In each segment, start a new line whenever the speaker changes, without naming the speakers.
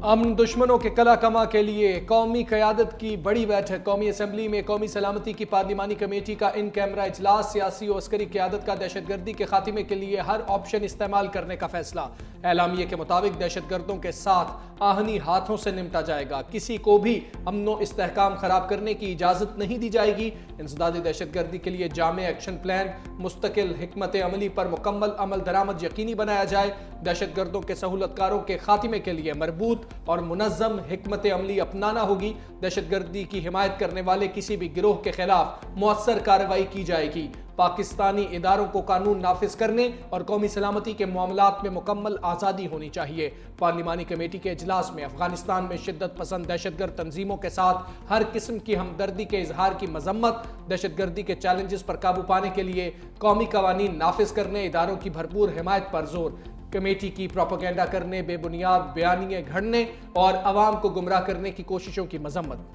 अमन दुश्मनों के कला कमा के लिए कौमी क़यादत की बड़ी बैठक। कौमी असम्बली में कौमी सलामती की पार्लिमानी कमेटी का इन कैमरा इजलास। सियासी और अस्करी क़यादत का दहशतगर्दी के खात्मे के लिए हर ऑप्शन इस्तेमाल करने का फैसला। एलामिये के मुताबिक दहशतगर्दों के साथ आहनी हाथों से निपटा जाएगा। किसी को भी अमनो इस्तेहकाम खराब करने की इजाज़त नहीं दी जाएगी। इंसदादी दहशतगर्दी के लिए जामे एक्शन प्लान, मुस्तकिल हिकमत अमली पर मुकम्मल अमल दरामद यकीनी बनाया जाए। दहशतगर्दों के सहूलतकारों के खात्मे के लिए मरबूत और मुनज़्ज़म हिकमत अमली अपनाना होगी। दहशतगर्दी की हिमायत करने वाले किसी भी गिरोह के खिलाफ मुअस्सर कार्रवाई की जाएगी। पाकिस्तानी इदारों को कानून नाफिज करने और कौमी सलामती के मामलात में मुकम्मल आज़ादी होनी चाहिए। पार्लिमानी कमेटी के इजलास में अफगानिस्तान में शिद्दत पसंद दहशतगर्द तंजीमों के साथ हर किस्म की हमदर्दी के इजहार की मजम्मत, दहशतगर्दी के चैलेंजेस पर काबू पाने के लिए कौमी कवानीन नाफिज करने, इदारों की भरपूर हिमायत पर जोर। कमेटी की प्रोपेगेंडा करने, बेबुनियाद बयानिए घड़ने और अवाम को गुमराह करने की कोशिशों की मजम्मत।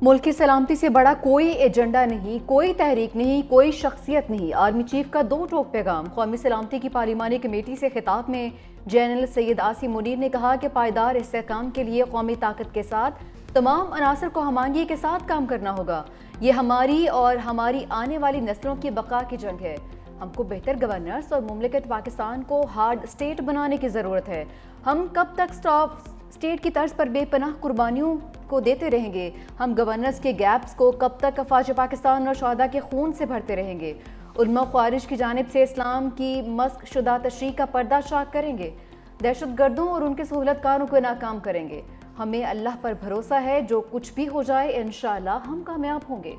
मुल्क की सलामती से बड़ा कोई एजेंडा नहीं, कोई तहरीक नहीं, कोई शख्सियत नहीं। आर्मी चीफ का दो टोक पैगाम। कौमी सलामती की पार्लिमानी कमेटी से खिताब में जनरल सैयद आसिम मुनीर ने कहा कि पायदार इस्तेहकाम के लिए कौमी ताकत के साथ तमाम अनासर को हमायगी के साथ काम करना होगा। ये हमारी और हमारी आने वाली नस्लों की बका की जंग है। हमको बेहतर गवर्नेंस और मुमलिकत पाकिस्तान को हार्ड स्टेट बनाने की ज़रूरत है। हम कब तक स्टॉप स्टेट की तर्ज पर बेपनाह कुर्बानियों को देते रहेंगे? हम गवर्नेंस के गैप्स को कब तक अफवाज पाकिस्तान और शहदा के खून से भरते रहेंगे? उलमा ख्वारिज की जानिब से इस्लाम की मस्क शुदा तशरीह का पर्दाशाह करेंगे? दहशत गर्दों और उनके सहूलतकारों को नाकाम करेंगे? हमें अल्लाह पर भरोसा है, जो कुछ भी हो जाए इंशाअल्लाह हम कामयाब होंगे।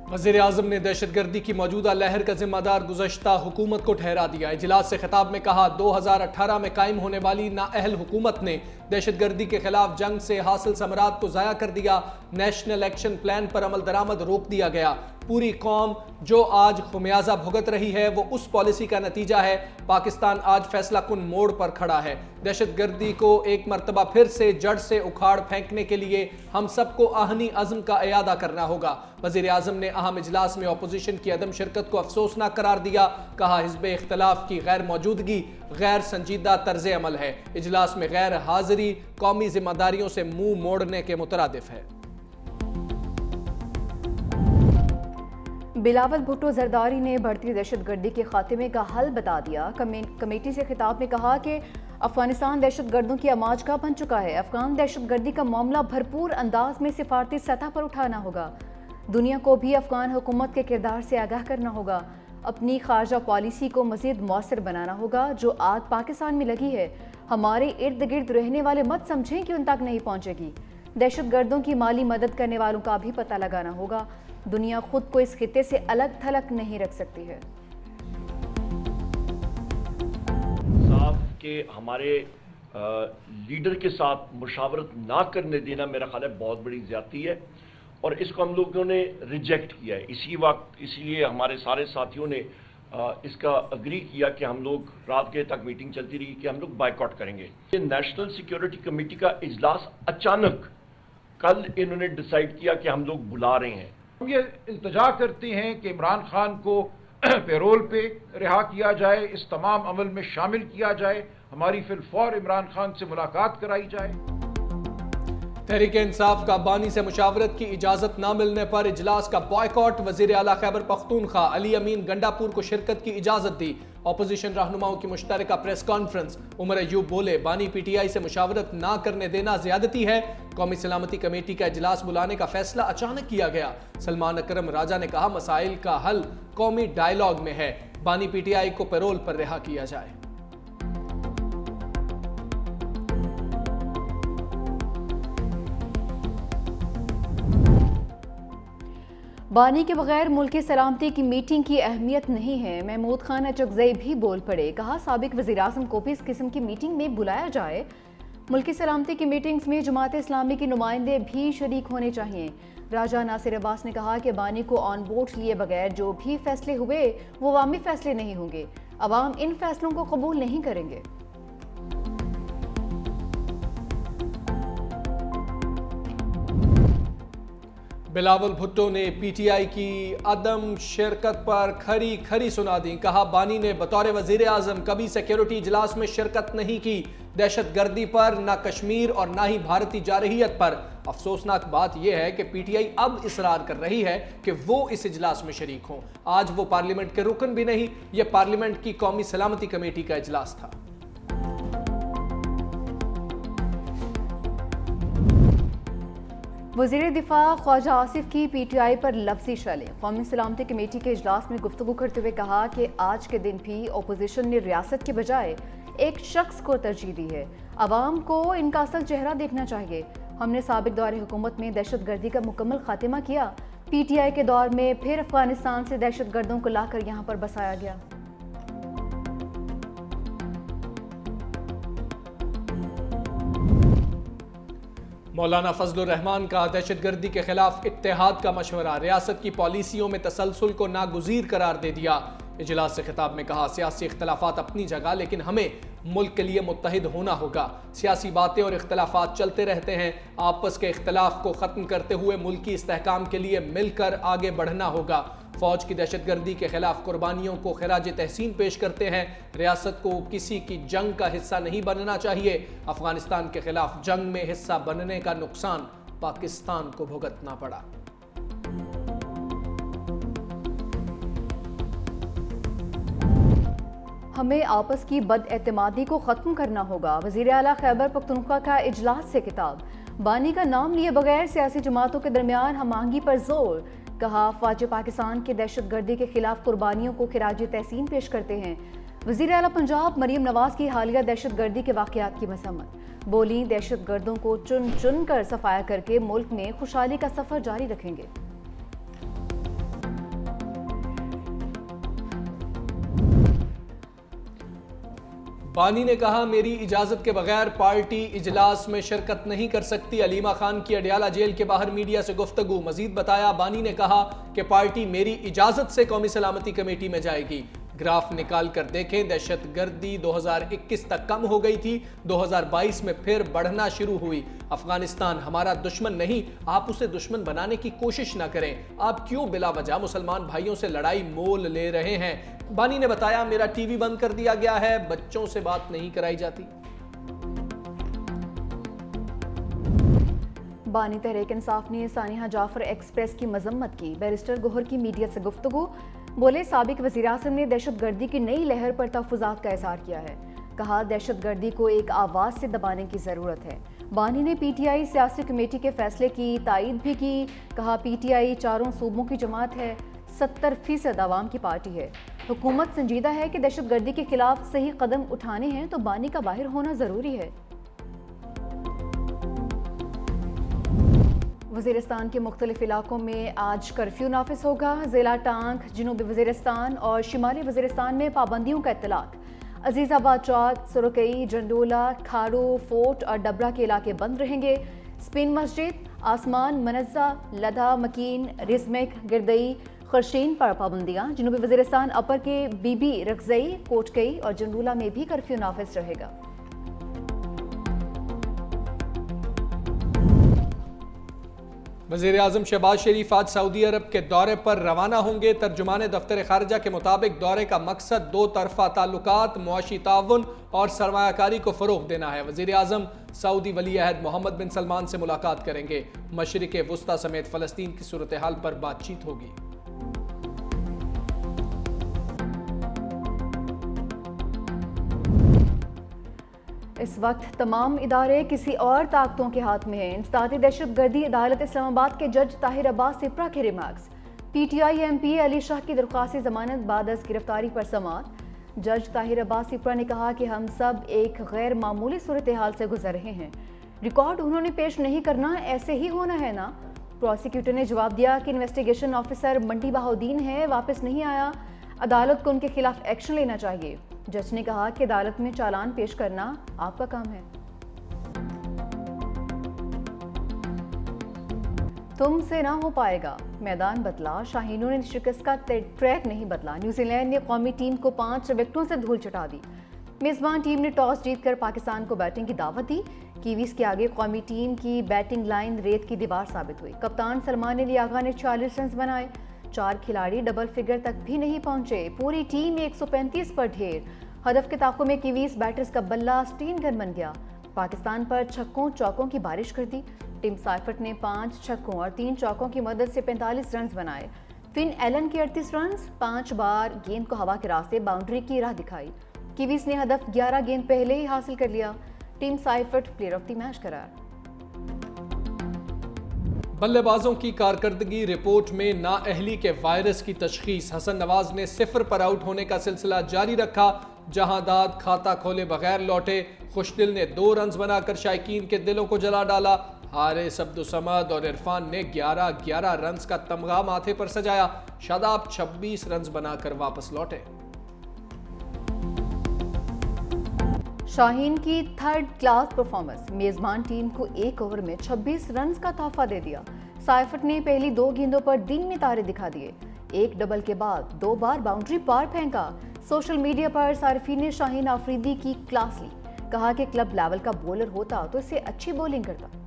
वज़ीर आज़म ने दहशतगर्दी की मौजूदा लहर का जिम्मेदार गुज़श्ता हुकूमत को ठहरा दिया। इजलास से खिताब में कहा, 2018 में कायम होने वाली नाअहल हुकूमत ने दहशतगर्दी के खिलाफ जंग से हासिल समरात को ज़ाया कर दिया। नेशनल एक्शन प्लान पर अमल दरामद रोक दिया गया। पूरी कौम जो आज खुमियाजा भुगत रही है वो उस पॉलिसी का नतीजा है। पाकिस्तान आज फैसला कुन मोड़ पर खड़ा है। दहशतगर्दी को एक मरतबा फिर से जड़ से उखाड़ फेंकने के लिए हम सबको आहनी अज़्म का इयादा करना होगा। वज़ीर आज़म ने अहम इजलास में अपोजिशन की अदम शिरकत को अफसोसनाक करार दिया। कहा, हिज़्ब इख्तलाफ की गैर मौजूदगी गैर संजीदा तर्ज अमल है। इजलास में गैर हाजिरी कौमी जिम्मेदारियों से मुंह मोड़ने के मुतरादिफ है।
बिलावल भुट्टो जरदारी ने बढ़ती दहशतगर्दी के खात्मे का हल बता दिया। कमेटी से खिताब में कहा कि अफगानिस्तान दहशतगर्दों की अमाज का बन चुका है। अफगान दहशतगर्दी का मामला भरपूर अंदाज में सिफारती सतह पर उठाना होगा। दुनिया को भी अफगान हुकूमत के किरदार से आगाह करना होगा। अपनी खारजा पॉलिसी को मज़ीद मौसर बनाना होगा। जो आग पाकिस्तान में लगी है, हमारे इर्द गिर्द रहने वाले मत समझें कि उन तक नहीं पहुँचेगी। दहशतगर्दों की माली मदद करने वालों का भी पता लगाना होगा। दुनिया खुद को इस खित्ते से अलग थलग नहीं रख सकती है।
साहब के हमारे लीडर के साथ मुशावरत ना करने देना मेरा ख्याल है बहुत बड़ी ज्यादती है और इसको हम लोगों ने रिजेक्ट किया है। इसी वक्त इसलिए हमारे सारे साथियों ने इसका अग्री किया कि हम लोग रात के तक मीटिंग चलती रही कि हम लोग बायकॉट करेंगे। ये नेशनल सिक्योरिटी कमेटी का इजलास अचानक कल इन्होंने डिसाइड किया कि हम लोग बुला रहे हैं।
हम ये इल्तजा करते हैं कि इमरान खान को पेरोल पे रिहा किया जाए, इस तमाम अमल में शामिल किया जाए, हमारी फिलफौर इमरान खान से मुलाकात कराई जाए।
तहरीक इंसाफ का बानी से मुशावरत की इजाज़त न मिलने पर इजलास का बॉयकॉट। वज़ीर आला खैबर पख्तूनख्वा अली अमीन गंडापुर को शिरकत की इजाज़त दी। अपोजिशन रहनुमाओं की मुश्तरका प्रेस कॉन्फ्रेंस। उमर अयूब बोले, बानी पीटीआई से मुशावरत ना करने देना ज्यादती है। कौमी सलामती कमेटी का इजलास बुलाने का फैसला अचानक किया गया। सलमान अकरम राजा ने कहा, मसाइल का हल कौमी डायलॉग में है। बानी पीटीआई को पैरोल पर रिहा किया जाए।
बानी के बगैर मुल्क की सलामती की मीटिंग की अहमियत नहीं है। महमूद खान अचकज़ई भी बोल पड़े। कहा, साबिक वज़ीर-ए-आज़म को भी इस किस्म की मीटिंग में बुलाया जाए। मुल्क की सलामती की मीटिंग्स में जमात इस्लामी के नुमाइंदे भी शरीक होने चाहिए। राजा नासिर अब्बास ने कहा कि बानी को ऑन बोर्ड लिए बगैर जो भी फैसले हुए वो अवामी फैसले नहीं होंगे। अवाम इन फैसलों को कबूल नहीं करेंगे।
बिलावल भुट्टो ने पीटीआई की अदम शिरकत पर खरी खरी सुना दी। कहा बानी ने बतौर वजीर आजम कभी सिक्योरिटी इजलास में शिरकत नहीं की। दहशत गर्दी पर, ना कश्मीर और ना ही भारतीय जारहियत पर। अफसोसनाक बात यह है कि पीटीआई अब इसरार कर रही है कि वो इस इजलास में शरीक हों। आज वो पार्लियामेंट के रुकन भी नहीं, यह पार्लियामेंट की कौमी सलामती कमेटी का इजलास था।
वज़ीर दिफा ख्वाजा आसिफ की पीटीआई पर लफ्जी शैलें। कौमी सलामती कमेटी के इजलास में गुफ्तगू करते हुए कहा कि आज के दिन भी अपोजिशन ने रियासत के बजाय एक शख्स को तरजीह दी है। अवाम को इनका असल चेहरा देखना चाहिए। हमने साबिक दौर हुकूमत में दहशत गर्दी का मुकम्मल खात्मा किया। पीटीआई के दौर में फिर अफगानिस्तान से दहशत गर्दों को लाकर यहाँ पर बसाया गया।
मौलाना फजलुर रहमान का दहशत गर्दी के खिलाफ इत्तेहाद का मशवरा। रियासत की पॉलिसियों में तसलसल को नागुज़ीर करार दे दिया। इजलास से खिताब में कहा सियासी इख्तलाफात अपनी जगह, लेकिन हमें मुल्क के लिए मुत्तहिद होना होगा। सियासी बातें और इख्तलाफात चलते रहते हैं। आपस के इख्तलाफ को ख़त्म करते हुए मुल्की इस्तेहकाम के लिए मिलकर आगे बढ़ना होगा। फौज की दहशत गर्दी के खिलाफ कुर्बानियों को खिराज तहसीन पेश करते हैं। रियासत को किसी की जंग का हिस्सा नहीं बनना चाहिए। अफगानिस्तान के खिलाफ जंग में हिस्सा बनने का नुकसान पाकिस्तान को भुगतना पड़ा।
हमें आपस की बदएतमादी को ख़त्म करना होगा। वज़ीर आला खैबर पख्तूनख्वा का इजलास से खिताब। बानी का नाम लिए बगैर सियासी जमातों के दरमियान हम आहंगी पर जोर। कहा फौज पाकिस्तान की दहशत गर्दी के खिलाफ कुर्बानियों को खिराज तहसीन पेश करते हैं। वज़ीर आला पंजाब मरीम नवाज की हालिया दहशत गर्दी के वाक़यात की मसम्मत। बोली दहशत गर्दों को चुन चुन कर सफाया करके मुल्क में खुशहाली का सफ़र जारी रखेंगे।
बानी ने कहा मेरी इजाजत के बगैर पार्टी इजलास में शिरकत नहीं कर सकती। अलीमा खान की अडियाला जेल के बाहर मीडिया से गुफ्तगू। मजीद बताया बानी ने कहा कि पार्टी मेरी इजाजत से कौमी सलामती कमेटी में जाएगी। ग्राफ निकाल कर देखें, दहशत गर्दी 2021 तक कम हो गई थी, 2022 में फिर बढ़ना शुरू हुई। अफगानिस्तान हमारा दुश्मन नहीं, आप उसे दुश्मन बनाने की कोशिश ना करें। आप क्यों बिला वजह मुसलमान भाइयों से लड़ाई मोल ले रहे हैं। बानी ने बताया मेरा टीवी बंद कर दिया गया है, बच्चों से बात नहीं कराई जाती।
बानी तहरीक इंसाफ ने सानिया जाफर एक्सप्रेस की मजम्मत की। बैरिस्टर गोहर की मीडिया से गुफ्तगू। बोले साबिक वज़ीर आज़म ने दहशत गर्दी की नई लहर पर तहफ़्फ़ुज़ात का इज़हार किया है। कहा दहशत गर्दी को एक आवाज़ से दबाने की ज़रूरत है। बानी ने पीटीआई सियासी कमेटी के फैसले की तायद भी की। कहा पीटीआई चारों सूबों की जमात है, 70% आवाम की पार्टी है। हुकूमत संजीदा है कि दहशत गर्दी के खिलाफ सही कदम उठाने हैं तो बानी का बाहर होना ज़रूरी है। वज़ीरिस्तान के मुख्तलिफ इलाकों में आज कर्फ्यू नाफिज होगा। ज़िला टांग, जनूबी वज़ीरिस्तान और शिमाली वज़ीरिस्तान में पाबंदियों का इत्तलाक। अजीज़ाबाद, चौक, सुरकई, जंडोला, खारू, फोर्ट और डबरा के इलाके बंद रहेंगे। स्पिन मस्जिद, आसमान, मनज़्ज़ा, लदा, मकीन, रिजमेक, गिरदई, खरशीन पर पाबंदियाँ। जनूबी वज़ीरिस्तान अपर के बीबी, रखजई, कोटकई और जंडोला में भी कर्फ्यू नाफिज रहेगा।
वज़ीर आज़म शहबाज शरीफ आज सऊदी अरब के दौरे पर रवाना होंगे। तर्जुमान दफ्तर खारजा के मुताबिक दौरे का मकसद दो तरफ़ा ताल्लुकात, मुआशी ताउन और सरमायाकारी को फ़रोग़ देना है। वज़ीर आज़म सऊदी वली अहद मोहम्मद बिन सलमान से मुलाकात करेंगे। मशरिक़ वुस्ता समेत फ़लस्तीन की सूरत हाल पर बातचीत होगी।
इस वक्त तमाम इदारे किसी और ताकतों के हाथ में हैं। इंसदादी दहशत गर्दी अदालत इस्लामाबाद के जज ताहिर अब्बास सिप्रा के remarks. PTI MP Ali Shah की दरख्वास्त जमानत बाद अज गिरफ्तारी पर समाअत। जज ताहिर अब्बास सिप्रा ने कहा कि हम सब एक गैर मामूली सूरत हाल से गुजर रहे हैं। रिकॉर्ड उन्होंने पेश नहीं करना, ऐसे ही होना है ना। प्रोसिक्यूटर ने जवाब दिया कि इन्वेस्टिगेशन ऑफिसर मंडी बहाउद्दीन है, वापस नहीं आया, अदालत को उनके खिलाफ एक्शन लेना चाहिए। जज ने कहा कि अदालत में चालान पेश करना आपका काम है। तुमसे ना हो पाएगा, मैदान बदला, शाहीनों ने शिकस्त का ट्रैक नहीं बदला। न्यूजीलैंड ने कौमी टीम को 5 विकेटों से धूल चटा दी। मेजबान टीम ने टॉस जीतकर पाकिस्तान को बैटिंग की दावत दी। कीवीज के आगे कौमी टीम की बैटिंग लाइन रेत की दीवार साबित हुई। कप्तान सलमान अली आगा ने 40 रन बनाए। 4 खिलाड़ी डबल फिगर तक भी नहीं पहुंचे। पूरी टीम 135 पर ढेर। हदफ के ताक़ुब में कीवीज बैटर्स का बल्ला स्टीन गन बन गया। पाकिस्तान पर छक्कों चौकों की बारिश कर दी। टिम साइफर्ट ने 5 छक्कों और 3 चौकों की मदद से 45 रन बनाए। फिन एलन के 38 रन, 5 बार गेंद को हवा के रास्ते बाउंड्री की राह दिखाई। कीवीज ने हदफ 11 गेंद पहले ही हासिल कर लिया। Team Seifert player of the match करार।
बल्लेबाजों की कारकर्दगी रिपोर्ट में नाअहली के वायरस की तशखीस। हसन नवाज ने 0 पर आउट होने का सिलसिला जारी रखा। जहांदाद खाता खोले बगैर लौटे। खुशदिल ने 2 रन बनाकर शायकीन के दिलों को जला डाला। हारिस अब्दुल-समद और इरफान ने 11 रन का तमगा माथे पर सजाया। शादाब 26 रन बनाकर वापस लौटे।
शाहीन की थर्ड क्लास परफॉर्मेंस मेजबान टीम को 1 ओवर में 26 रन का तोहफा दे दिया। साइफर्ट ने पहली 2 गेंदों पर दिन में तारे दिखा दिए। एक डबल के बाद 2 बार बाउंड्री पार फेंका। सोशल मीडिया पर सार्फिन ने शाहीन आफरीदी की क्लास ली। कहा कि क्लब लेवल का बॉलर होता तो इससे अच्छी बॉलिंग करता।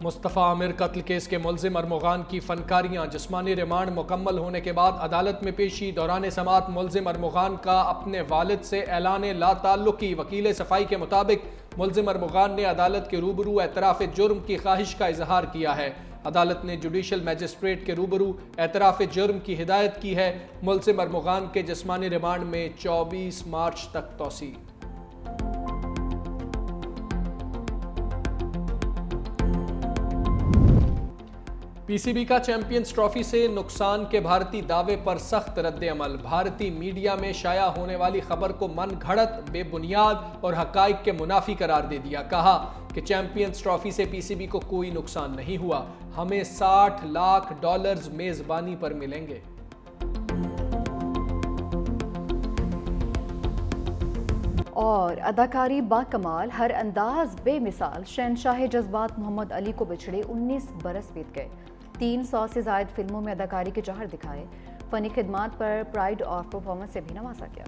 मुस्तफ़ा आमिर कत्ल केस के मुल्जिम अरमुगान की फनकारियां। जिस्मानी रिमांड मुकम्मल होने के बाद अदालत में पेशी। दौरान समाअत मुल्जिम अरमुगान का अपने वालिद से ऐलान ला ताल्लुकी। वकील सफाई के मुताबिक मुल्जिम अरमुगान ने अदालत के रूबरू एतराफ़ जुर्म की ख्वाहिश का इजहार किया है। अदालत ने जुडिशल मजिस्ट्रेट के रूबरू एतराफ़ जुर्म की हिदायत की है। मुल्जिम अरमुगान के जिस्मानी रिमांड में 24 मार्च तक तोसी। पीसीबी का चैंपियंस ट्रॉफी से नुकसान के भारतीय दावे पर सख्त रद्द-ए-अमल। भारतीय मीडिया में शाया होने वाली खबर को मन घड़त, बेबुनियाद और हकाइक के मुनाफी करार दे दिया। कहा कि चैंपियंस ट्रॉफी से पीसीबी को कोई नुकसान नहीं हुआ। हमें $60 लाख मेजबानी पर मिलेंगे।
और अदाकारी बाकमाल, हर अंदाज बेमिसाल शहनशाह जज्बात मोहम्मद अली को बिछड़े 19 बरस बीत गए। 300 से ज़ायद फिल्मों में अदाकारी के जौहर दिखाए। फ़नी खिदमात पर प्राइड ऑफ परफॉर्मेंस से भी नवाजा गया।